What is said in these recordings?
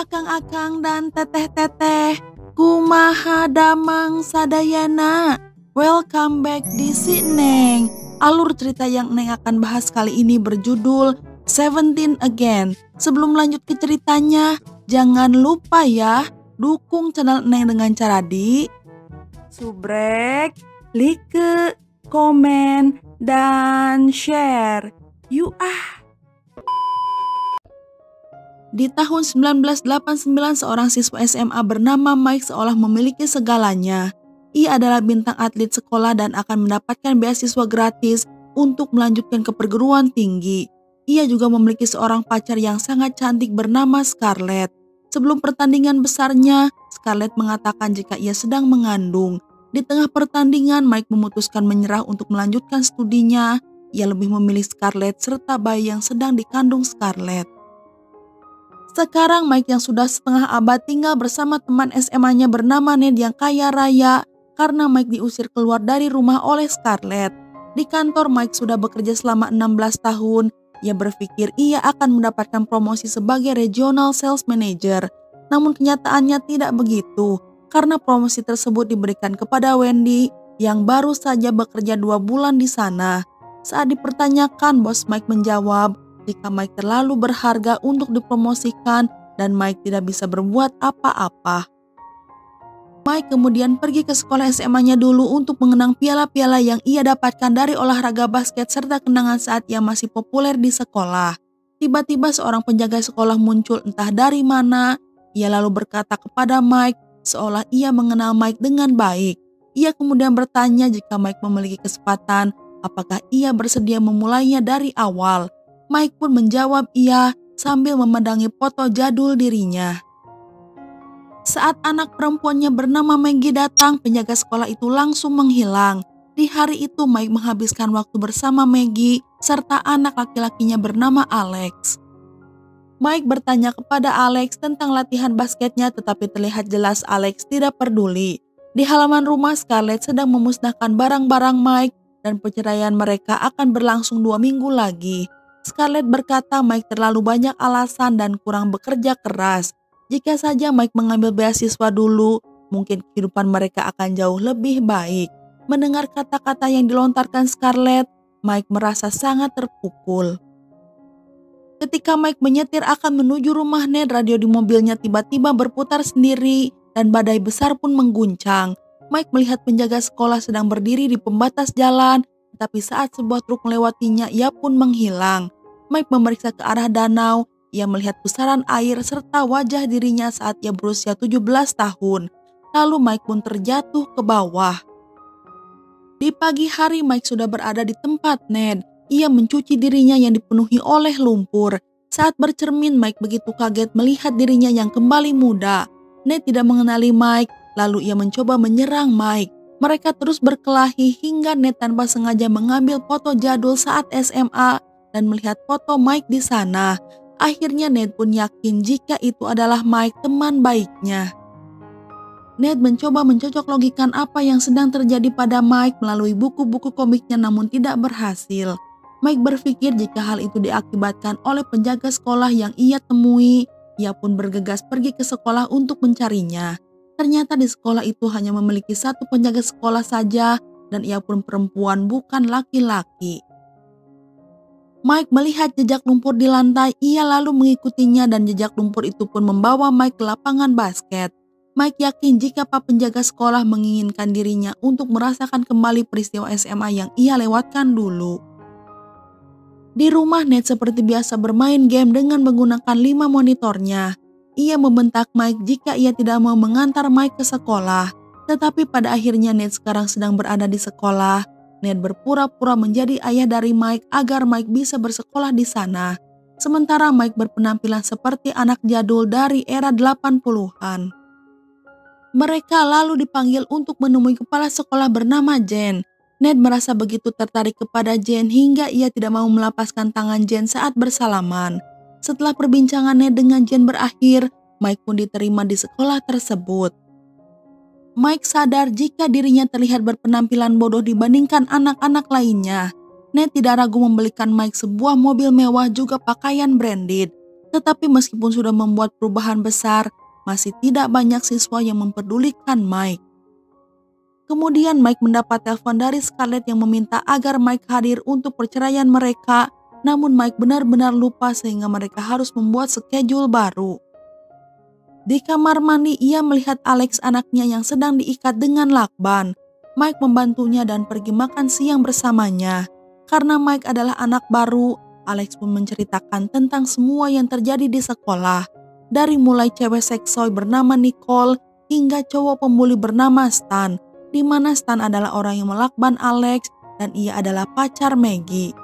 akang-akang dan teteh-teteh, kumaha damang sadayana. Welcome back di si Neng. Alur cerita yang Neng akan bahas kali ini berjudul 17 Again. Sebelum lanjut ke ceritanya, jangan lupa ya, dukung channel Neng dengan cara di subrek, like, komen, dan share. Yuk ah! Di tahun 1989, seorang siswa SMA bernama Mike seolah memiliki segalanya. Ia adalah bintang atlet sekolah dan akan mendapatkan beasiswa gratis untuk melanjutkan ke perguruan tinggi. Ia juga memiliki seorang pacar yang sangat cantik bernama Scarlett. Sebelum pertandingan besarnya, Scarlett mengatakan jika ia sedang mengandung. Di tengah pertandingan, Mike memutuskan menyerah untuk melanjutkan studinya. Ia lebih memilih Scarlett serta bayi yang sedang dikandung Scarlett. Sekarang Mike yang sudah setengah abad tinggal bersama teman SMA-nya bernama Ned yang kaya raya karena Mike diusir keluar dari rumah oleh Scarlett. Di kantor Mike sudah bekerja selama 16 tahun. Ia berpikir ia akan mendapatkan promosi sebagai Regional Sales Manager. Namun kenyataannya tidak begitu karena promosi tersebut diberikan kepada Wendy yang baru saja bekerja 2 bulan di sana. Saat dipertanyakan, bos Mike menjawab jika Mike terlalu berharga untuk dipromosikan dan Mike tidak bisa berbuat apa-apa. Mike kemudian pergi ke sekolah SMA-nya dulu untuk mengenang piala-piala yang ia dapatkan dari olahraga basket serta kenangan saat ia masih populer di sekolah. Tiba-tiba seorang penjaga sekolah muncul entah dari mana. Ia lalu berkata kepada Mike seolah ia mengenal Mike dengan baik. Ia kemudian bertanya jika Mike memiliki kesempatan, apakah ia bersedia memulainya dari awal. Mike pun menjawab iya sambil memandangi foto jadul dirinya. Saat anak perempuannya bernama Maggie datang, penjaga sekolah itu langsung menghilang. Di hari itu Mike menghabiskan waktu bersama Maggie serta anak laki-lakinya bernama Alex. Mike bertanya kepada Alex tentang latihan basketnya, tetapi terlihat jelas Alex tidak peduli. Di halaman rumah, Scarlett sedang memusnahkan barang-barang Mike dan perceraian mereka akan berlangsung 2 minggu lagi. Scarlett berkata Mike terlalu banyak alasan dan kurang bekerja keras. Jika saja Mike mengambil beasiswa dulu, mungkin kehidupan mereka akan jauh lebih baik. Mendengar kata-kata yang dilontarkan Scarlett, Mike merasa sangat terpukul. Ketika Mike menyetir akan menuju rumah Ned, radio di mobilnya tiba-tiba berputar sendiri dan badai besar pun mengguncang. Mike melihat penjaga sekolah sedang berdiri di pembatas jalan, tetapi saat sebuah truk melewatinya, ia pun menghilang. Mike memeriksa ke arah danau. Ia melihat pusaran air serta wajah dirinya saat ia berusia 17 tahun. Lalu Mike pun terjatuh ke bawah. Di pagi hari Mike sudah berada di tempat Ned. Ia mencuci dirinya yang dipenuhi oleh lumpur. Saat bercermin, Mike begitu kaget melihat dirinya yang kembali muda. Ned tidak mengenali Mike, lalu ia mencoba menyerang Mike. Mereka terus berkelahi hingga Ned tanpa sengaja mengambil foto jadul saat SMA dan melihat foto Mike di sana. Akhirnya Ned pun yakin jika itu adalah Mike, teman baiknya. Ned mencoba mencocok logikan apa yang sedang terjadi pada Mike melalui buku-buku komiknya namun tidak berhasil. Mike berpikir jika hal itu diakibatkan oleh penjaga sekolah yang ia temui, ia pun bergegas pergi ke sekolah untuk mencarinya. Ternyata di sekolah itu hanya memiliki satu penjaga sekolah saja dan ia pun perempuan bukan laki-laki. Mike melihat jejak lumpur di lantai, ia lalu mengikutinya dan jejak lumpur itu pun membawa Mike ke lapangan basket. Mike yakin jika pak penjaga sekolah menginginkan dirinya untuk merasakan kembali peristiwa SMA yang ia lewatkan dulu. Di rumah Ned seperti biasa bermain game dengan menggunakan 5 monitornya. Ia membentak Mike jika ia tidak mau mengantar Mike ke sekolah. Tetapi pada akhirnya Ned sekarang sedang berada di sekolah. Ned berpura-pura menjadi ayah dari Mike agar Mike bisa bersekolah di sana. Sementara Mike berpenampilan seperti anak jadul dari era 80-an. Mereka lalu dipanggil untuk menemui kepala sekolah bernama Jen. Ned merasa begitu tertarik kepada Jen hingga ia tidak mau melepaskan tangan Jen saat bersalaman. Setelah perbincangan Ned dengan Jen berakhir, Mike pun diterima di sekolah tersebut. Mike sadar jika dirinya terlihat berpenampilan bodoh dibandingkan anak-anak lainnya. Ned tidak ragu membelikan Mike sebuah mobil mewah juga pakaian branded. Tetapi meskipun sudah membuat perubahan besar, masih tidak banyak siswa yang mempedulikan Mike. Kemudian Mike mendapat telepon dari Scarlett yang meminta agar Mike hadir untuk perceraian mereka, namun Mike benar-benar lupa sehingga mereka harus membuat schedule baru. Di kamar mandi ia melihat Alex anaknya yang sedang diikat dengan lakban. Mike membantunya dan pergi makan siang bersamanya. Karena Mike adalah anak baru, Alex pun menceritakan tentang semua yang terjadi di sekolah. Dari mulai cewek seksoy bernama Nicole hingga cowok pembuli bernama Stan, di mana Stan adalah orang yang melakban Alex dan ia adalah pacar Maggie.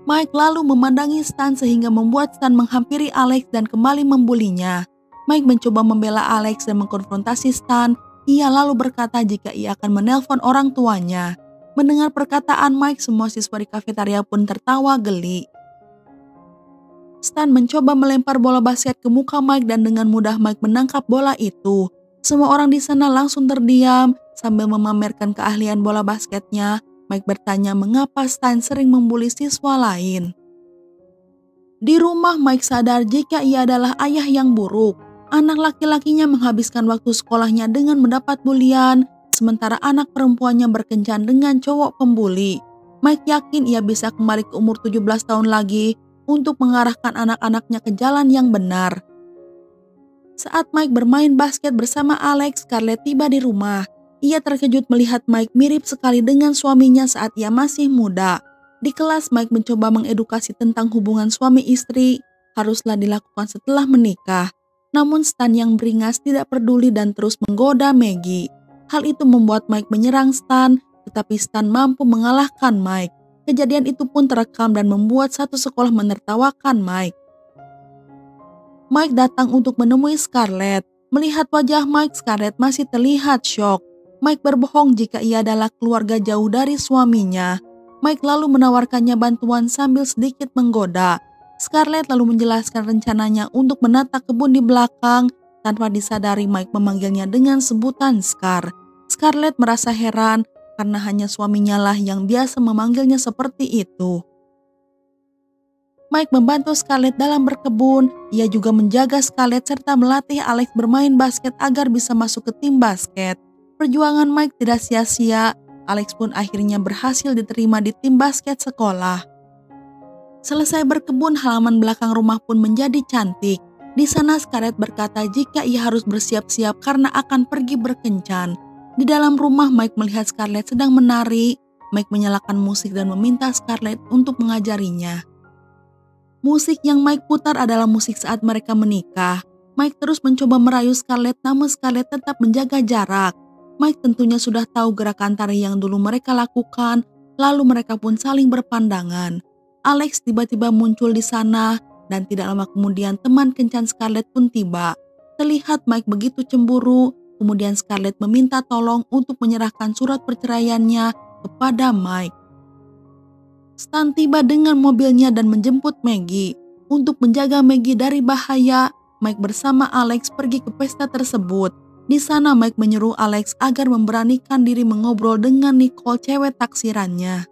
Mike lalu memandangi Stan sehingga membuat Stan menghampiri Alex dan kembali membulinya. Mike mencoba membela Alex dan mengkonfrontasi Stan. Ia lalu berkata jika ia akan menelpon orang tuanya. Mendengar perkataan Mike, semua siswa di kafetaria pun tertawa geli. Stan mencoba melempar bola basket ke muka Mike dan dengan mudah Mike menangkap bola itu. Semua orang di sana langsung terdiam sambil memamerkan keahlian bola basketnya. Mike bertanya mengapa Stan sering membuli siswa lain. Di rumah Mike sadar jika ia adalah ayah yang buruk. Anak laki-lakinya menghabiskan waktu sekolahnya dengan mendapat bulian, sementara anak perempuannya berkencan dengan cowok pembuli. Mike yakin ia bisa kembali ke umur 17 tahun lagi untuk mengarahkan anak-anaknya ke jalan yang benar. Saat Mike bermain basket bersama Alex, Scarlett tiba di rumah. Ia terkejut melihat Mike mirip sekali dengan suaminya saat ia masih muda. Di kelas, Mike mencoba mengedukasi tentang hubungan suami istri haruslah dilakukan setelah menikah. Namun Stan yang beringas tidak peduli dan terus menggoda Maggie. Hal itu membuat Mike menyerang Stan, tetapi Stan mampu mengalahkan Mike. Kejadian itu pun terekam dan membuat satu sekolah menertawakan Mike. Mike datang untuk menemui Scarlett. Melihat wajah Mike, Scarlett masih terlihat syok. Mike berbohong jika ia adalah keluarga jauh dari suaminya. Mike lalu menawarkannya bantuan sambil sedikit menggoda. Scarlett lalu menjelaskan rencananya untuk menata kebun di belakang. Tanpa disadari Mike memanggilnya dengan sebutan Scar. Scarlett merasa heran karena hanya suaminya lah yang biasa memanggilnya seperti itu. Mike membantu Scarlett dalam berkebun. Ia juga menjaga Scarlett serta melatih Alex bermain basket agar bisa masuk ke tim basket. Perjuangan Mike tidak sia-sia. Alex pun akhirnya berhasil diterima di tim basket sekolah. Selesai berkebun, halaman belakang rumah pun menjadi cantik. Di sana Scarlett berkata jika ia harus bersiap-siap karena akan pergi berkencan. Di dalam rumah Mike melihat Scarlett sedang menari. Mike menyalakan musik dan meminta Scarlett untuk mengajarinya. Musik yang Mike putar adalah musik saat mereka menikah. Mike terus mencoba merayu Scarlett namun Scarlett tetap menjaga jarak. Mike tentunya sudah tahu gerakan tari yang dulu mereka lakukan, lalu mereka pun saling berpandangan. Alex tiba-tiba muncul di sana dan tidak lama kemudian teman kencan Scarlett pun tiba. Terlihat Mike begitu cemburu, kemudian Scarlett meminta tolong untuk menyerahkan surat perceraiannya kepada Mike. Stan tiba dengan mobilnya dan menjemput Maggie. Untuk menjaga Maggie dari bahaya, Mike bersama Alex pergi ke pesta tersebut. Di sana Mike menyuruh Alex agar memberanikan diri mengobrol dengan Nicole, cewek taksirannya.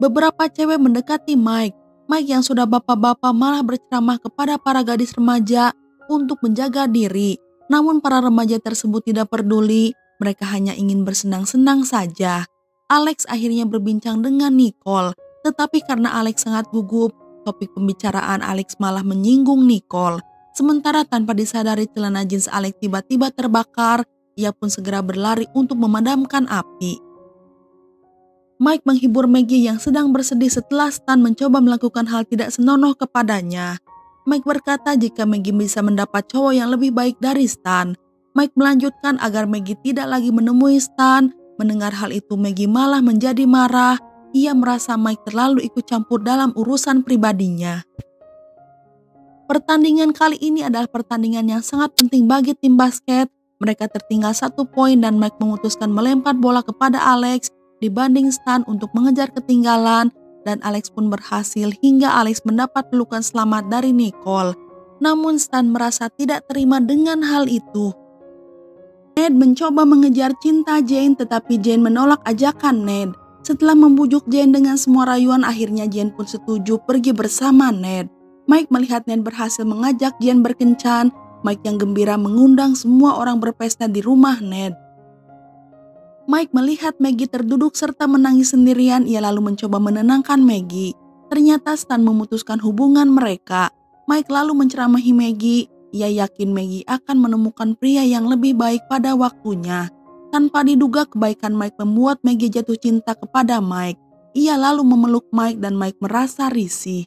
Beberapa cewek mendekati Mike. Mike yang sudah bapak-bapak malah berceramah kepada para gadis remaja untuk menjaga diri. Namun para remaja tersebut tidak peduli, mereka hanya ingin bersenang-senang saja. Alex akhirnya berbincang dengan Nicole, tetapi karena Alex sangat gugup, topik pembicaraan Alex malah menyinggung Nicole. Sementara tanpa disadari celana jeans Alex tiba-tiba terbakar, ia pun segera berlari untuk memadamkan api. Mike menghibur Maggie yang sedang bersedih setelah Stan mencoba melakukan hal tidak senonoh kepadanya. Mike berkata jika Maggie bisa mendapat cowok yang lebih baik dari Stan. Mike melanjutkan agar Maggie tidak lagi menemui Stan. Mendengar hal itu Maggie malah menjadi marah. Ia merasa Mike terlalu ikut campur dalam urusan pribadinya. Pertandingan kali ini adalah pertandingan yang sangat penting bagi tim basket. Mereka tertinggal 1 poin dan Mike memutuskan melempar bola kepada Alex dibanding Stan untuk mengejar ketinggalan, dan Alex pun berhasil hingga Alex mendapat pelukan selamat dari Nicole. Namun Stan merasa tidak terima dengan hal itu. Ned mencoba mengejar cinta Jane tetapi Jane menolak ajakan Ned. Setelah membujuk Jane dengan semua rayuan, akhirnya Jane pun setuju pergi bersama Ned. Mike melihat Ned berhasil mengajak Jen berkencan. Mike yang gembira mengundang semua orang berpesta di rumah Ned. Mike melihat Maggie terduduk serta menangis sendirian. Ia lalu mencoba menenangkan Maggie. Ternyata Stan memutuskan hubungan mereka. Mike lalu menceramahi Maggie. Ia yakin Maggie akan menemukan pria yang lebih baik pada waktunya. Tanpa diduga, kebaikan Mike membuat Maggie jatuh cinta kepada Mike. Ia lalu memeluk Mike dan Mike merasa risih.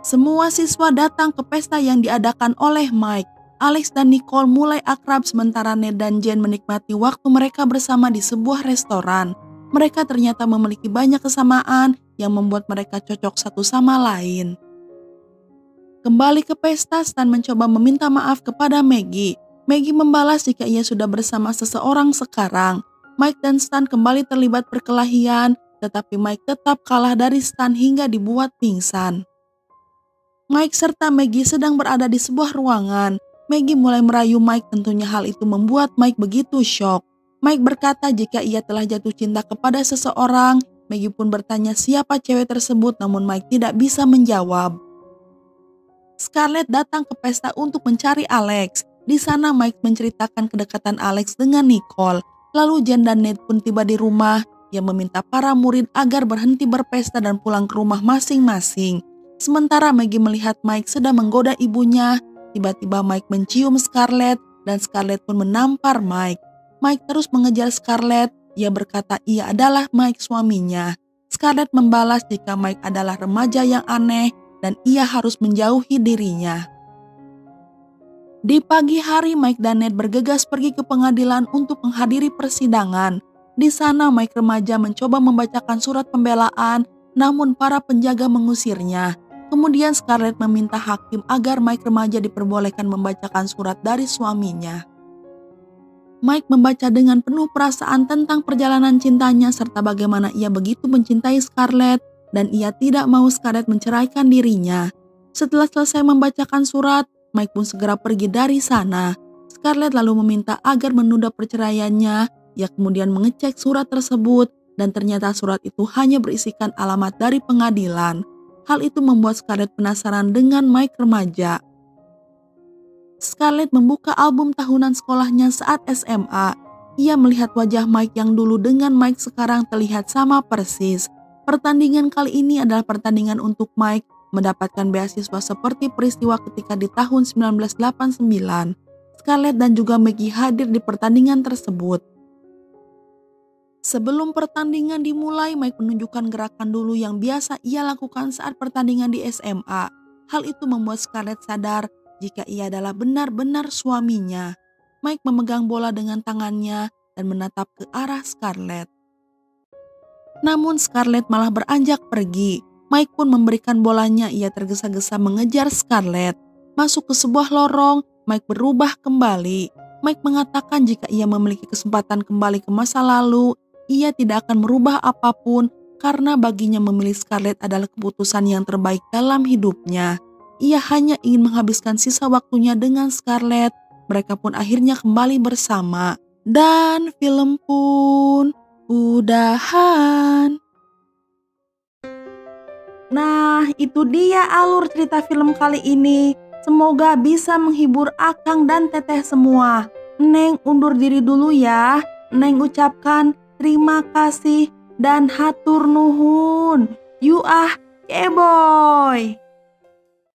Semua siswa datang ke pesta yang diadakan oleh Mike. Alex dan Nicole mulai akrab sementara Ned dan Jen menikmati waktu mereka bersama di sebuah restoran. Mereka ternyata memiliki banyak kesamaan yang membuat mereka cocok satu sama lain. Kembali ke pesta, Stan mencoba meminta maaf kepada Maggie. Maggie membalas jika ia sudah bersama seseorang sekarang. Mike dan Stan kembali terlibat perkelahian, tetapi Mike tetap kalah dari Stan hingga dibuat pingsan. Mike serta Maggie sedang berada di sebuah ruangan. Maggie mulai merayu Mike, tentunya hal itu membuat Mike begitu syok. Mike berkata jika ia telah jatuh cinta kepada seseorang. Maggie pun bertanya siapa cewek tersebut, namun Mike tidak bisa menjawab. Scarlett datang ke pesta untuk mencari Alex. Di sana Mike menceritakan kedekatan Alex dengan Nicole. Lalu Jen dan Ned pun tiba di rumah. Ia meminta para murid agar berhenti berpesta dan pulang ke rumah masing-masing. Sementara Maggie melihat Mike sedang menggoda ibunya. Tiba-tiba Mike mencium Scarlett dan Scarlett pun menampar Mike. Mike terus mengejar Scarlett. Ia berkata ia adalah Mike suaminya. Scarlett membalas jika Mike adalah remaja yang aneh dan ia harus menjauhi dirinya. Di pagi hari Mike dan Ned bergegas pergi ke pengadilan untuk menghadiri persidangan. Di sana Mike remaja mencoba membacakan surat pembelaan, namun para penjaga mengusirnya. Kemudian Scarlett meminta hakim agar Mike remaja diperbolehkan membacakan surat dari suaminya. Mike membaca dengan penuh perasaan tentang perjalanan cintanya serta bagaimana ia begitu mencintai Scarlett dan ia tidak mau Scarlett menceraikan dirinya. Setelah selesai membacakan surat, Mike pun segera pergi dari sana. Scarlett lalu meminta agar menunda perceraiannya. Ia kemudian mengecek surat tersebut dan ternyata surat itu hanya berisikan alamat dari pengadilan. Hal itu membuat Scarlett penasaran dengan Mike remaja. Scarlett membuka album tahunan sekolahnya saat SMA. Ia melihat wajah Mike yang dulu dengan Mike sekarang terlihat sama persis. Pertandingan kali ini adalah pertandingan untuk Mike mendapatkan beasiswa seperti peristiwa ketika di tahun 1989. Scarlett dan juga Maggie hadir di pertandingan tersebut. Sebelum pertandingan dimulai, Mike menunjukkan gerakan dulu yang biasa ia lakukan saat pertandingan di SMA. Hal itu membuat Scarlett sadar jika ia adalah benar-benar suaminya. Mike memegang bola dengan tangannya dan menatap ke arah Scarlett. Namun Scarlett malah beranjak pergi. Mike pun memberikan bolanya, ia tergesa-gesa mengejar Scarlett. Masuk ke sebuah lorong, Mike berubah kembali. Mike mengatakan jika ia memiliki kesempatan kembali ke masa lalu, ia tidak akan merubah apapun karena baginya memilih Scarlett adalah keputusan yang terbaik dalam hidupnya. Ia hanya ingin menghabiskan sisa waktunya dengan Scarlett. Mereka pun akhirnya kembali bersama. Dan film pun udahan. Nah, itu dia alur cerita film kali ini. Semoga bisa menghibur Akang dan Teteh semua. Neng undur diri dulu ya. Neng ucapkan terima kasih dan hatur nuhun. You ah keboy.